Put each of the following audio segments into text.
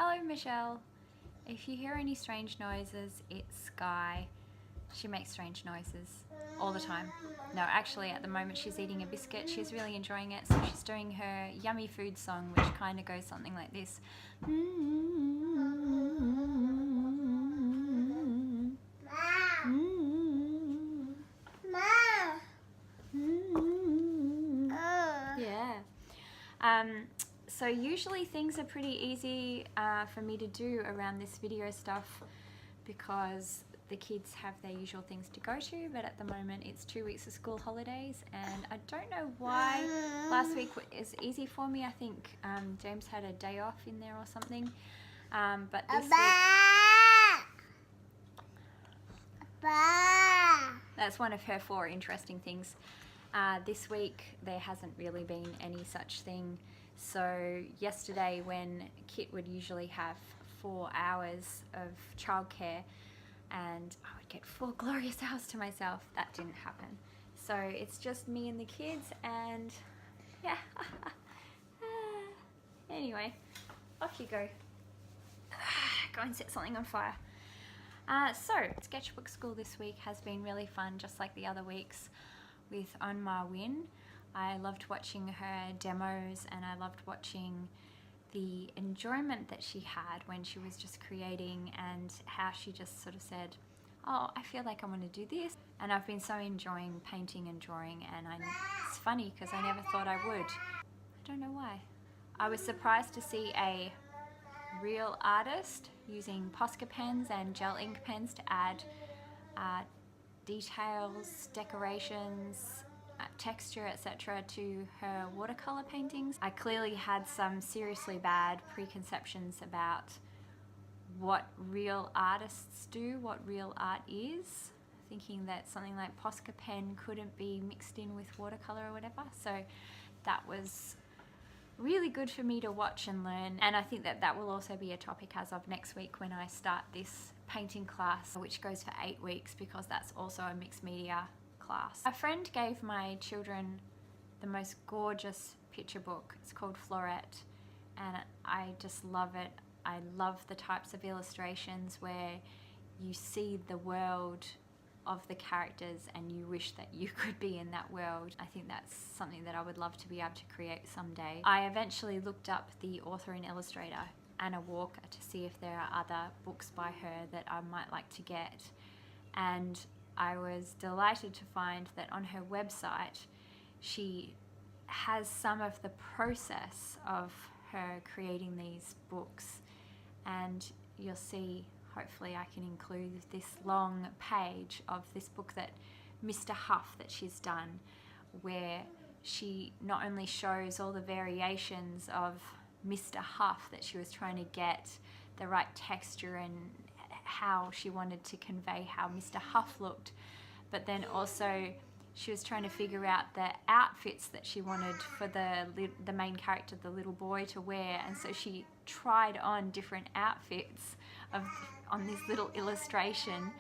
Hello, Michelle. If you hear any strange noises, it's Sky. She makes strange noises all the time. No, actually at the moment she's eating a biscuit. She's really enjoying it, so she's doing her yummy food song, which kind of goes something like this. Yeah. So usually things are pretty easy for me to do around this video stuff because the kids have their usual things to go to, but at the moment it's 2 weeks of school holidays and I don't know why last week was easy for me. I think James had a day off in there or something, but this week, that's one of her 4 interesting things. This week there hasn't really been any such thing. So yesterday, when Kit would usually have 4 hours of childcare and I would get 4 glorious hours to myself, that didn't happen. So it's just me and the kids, and yeah. Anyway, off you go. Go and set something on fire. So Sketchbook Skool this week has been really fun, just like the other weeks with Onma Win. I loved watching her demos and I loved watching the enjoyment that she had when she was just creating and how she just sort of said, oh, I feel like I want to do this. And I've been so enjoying painting and drawing, and it's funny because I never thought I would. I don't know why. I was surprised to see a real artist using Posca pens and gel ink pens to add details, decorations, texture, etc. to her watercolor paintings. I clearly had some seriously bad preconceptions about what real artists do, what real art is, thinking that something like Posca pen couldn't be mixed in with watercolor or whatever. So that was really good for me to watch and learn, and I think that that will also be a topic as of next week when I start this painting class, which goes for 8 weeks because that's also a mixed media class. A friend gave my children the most gorgeous picture book. It's called Florette, and I just love it. I love the types of illustrations where you see the world of the characters and you wish that you could be in that world. I think that's something that I would love to be able to create someday. I eventually looked up the author and illustrator Anna Walker to see if there are other books by her that I might like to get, and I was delighted to find that on her website she has some of the process of her creating these books, and you'll see, hopefully I can include this long page of this book that Mr. Huff that she's done, where she not only shows all the variations of Mr. Huff that she was trying to get the right texture and how she wanted to convey how Mr. Huff looked, but then also she was trying to figure out the outfits that she wanted for the main character, the little boy, to wear, and so she tried on different outfits on this little illustration,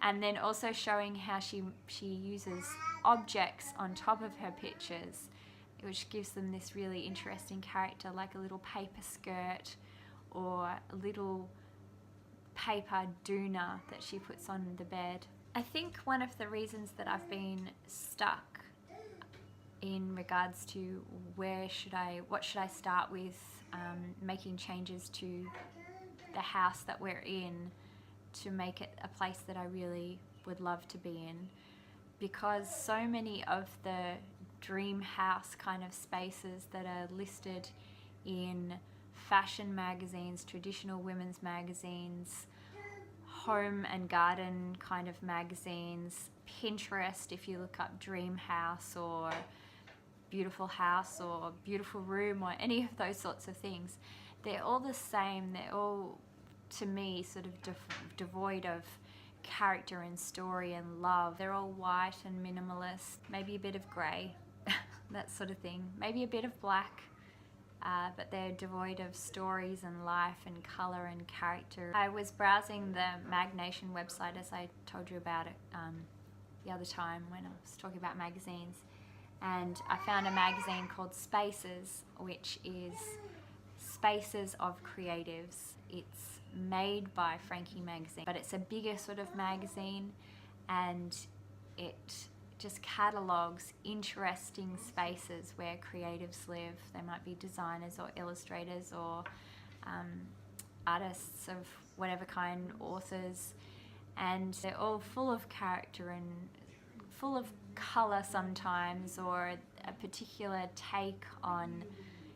and then also showing how she uses objects on top of her pictures, which gives them this really interesting character, like a little paper skirt or a little paper doona that she puts on the bed. I think one of the reasons that I've been stuck in regards to what should I start with making changes to the house that we're in to make it a place that I really would love to be in, because so many of the dream house kind of spaces that are listed in fashion magazines, traditional women's magazines, home and garden kind of magazines, Pinterest, if you look up dream house or beautiful house or beautiful room or any of those sorts of things, they're all the same. They're all, to me, sort of devoid of character and story and love. They're all white and minimalist, maybe a bit of grey, that sort of thing, maybe a bit of black, but they're devoid of stories and life and colour and character. I was browsing the Mag Nation website, as I told you about it the other time when I was talking about magazines, and I found a magazine called Spaces, which is Spaces of Creatives. It's made by Frankie Magazine, but it's a bigger sort of magazine, and it just catalogues interesting spaces where creatives live. They might be designers or illustrators or artists of whatever kind, authors, and they're all full of character and full of colour sometimes, or a particular take on,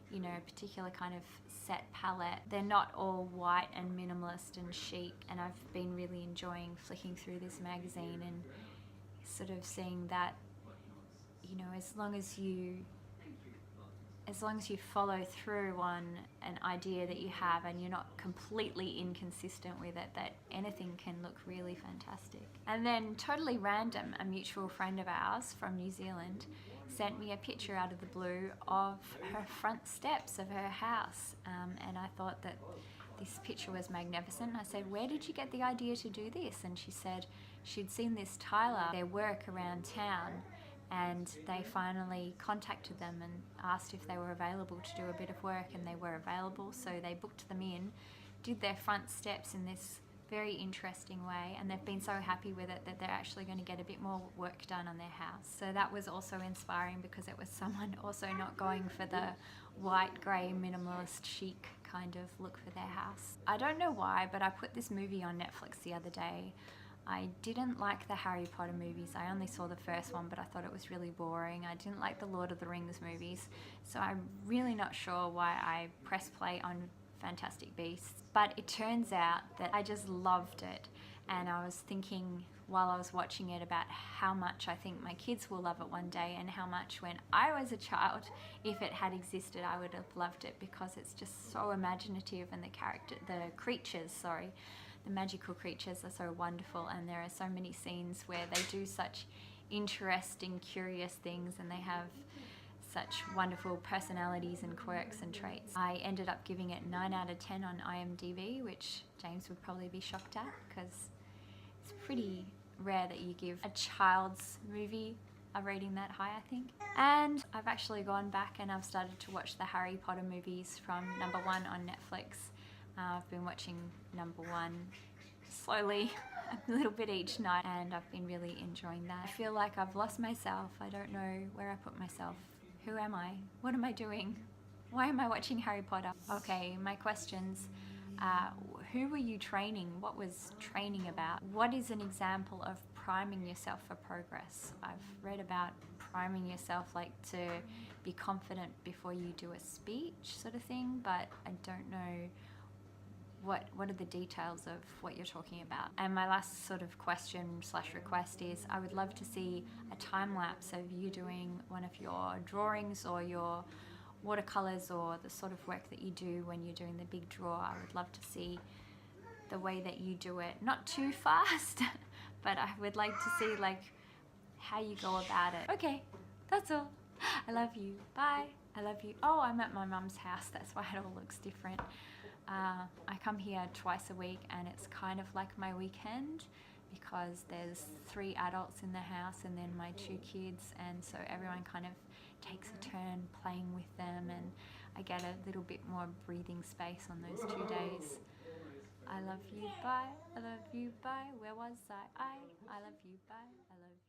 you know, a particular kind of set palette. They're not all white and minimalist and chic, and I've been really enjoying flicking through this magazine and sort of seeing that, you know, as long as you follow through on an idea that you have and you're not completely inconsistent with it, that anything can look really fantastic. And then, totally random, a mutual friend of ours from New Zealand sent me a picture out of the blue of her front steps of her house, and I thought that this picture was magnificent. I said, "Where did you get the idea to do this?" And she said she'd seen this Tyler, their work around town, and they finally contacted them and asked if they were available to do a bit of work, and they were available, so they booked them in, did their front steps in this very interesting way, and they've been so happy with it that they're actually going to get a bit more work done on their house. So that was also inspiring, because it was someone also not going for the white, grey, minimalist, chic kind of look for their house. I don't know why, but I put this movie on Netflix the other day. I didn't like the Harry Potter movies. I only saw the first one, but I thought it was really boring. I didn't like the Lord of the Rings movies, so I'm really not sure why I pressed play on Fantastic Beasts. But it turns out that I just loved it, and I was thinking while I was watching it about how much I think my kids will love it one day, and how much when I was a child, if it had existed, I would have loved it, because it's just so imaginative, and the magical creatures are so wonderful, and there are so many scenes where they do such interesting, curious things, and they have such wonderful personalities and quirks and traits. I ended up giving it 9 out of 10 on IMDb, which James would probably be shocked at, because it's pretty rare that you give a child's movie a rating that high, I think. And I've actually gone back and I've started to watch the Harry Potter movies from number 1 on Netflix. I've been watching number 1 slowly, a little bit each night, and I've been really enjoying that. I feel like I've lost myself. I don't know where I put myself. Who am I? What am I doing? Why am I watching Harry Potter? Okay, my questions. Who were you training? What was training about? What is an example of priming yourself for progress? I've read about priming yourself, like to be confident before you do a speech sort of thing, but I don't know what are the details of what you're talking about. And my last sort of question / request is, I would love to see a time lapse of you doing one of your drawings or your watercolors, or the sort of work that you do when you're doing the big draw. I would love to see the way that you do it, not too fast, but I would like to see like how you go about it. Okay, that's all. I love you. Bye. I love you. Oh, I'm at my mum's house. That's why it all looks different. I come here twice a week, and it's kind of like my weekend, because there's 3 adults in the house and then my 2 kids, and so everyone kind of takes a turn playing with them, and I get a little bit more breathing space on those 2 days. I love you, bye. I love you, bye. Where was I? I love you, bye. I love you.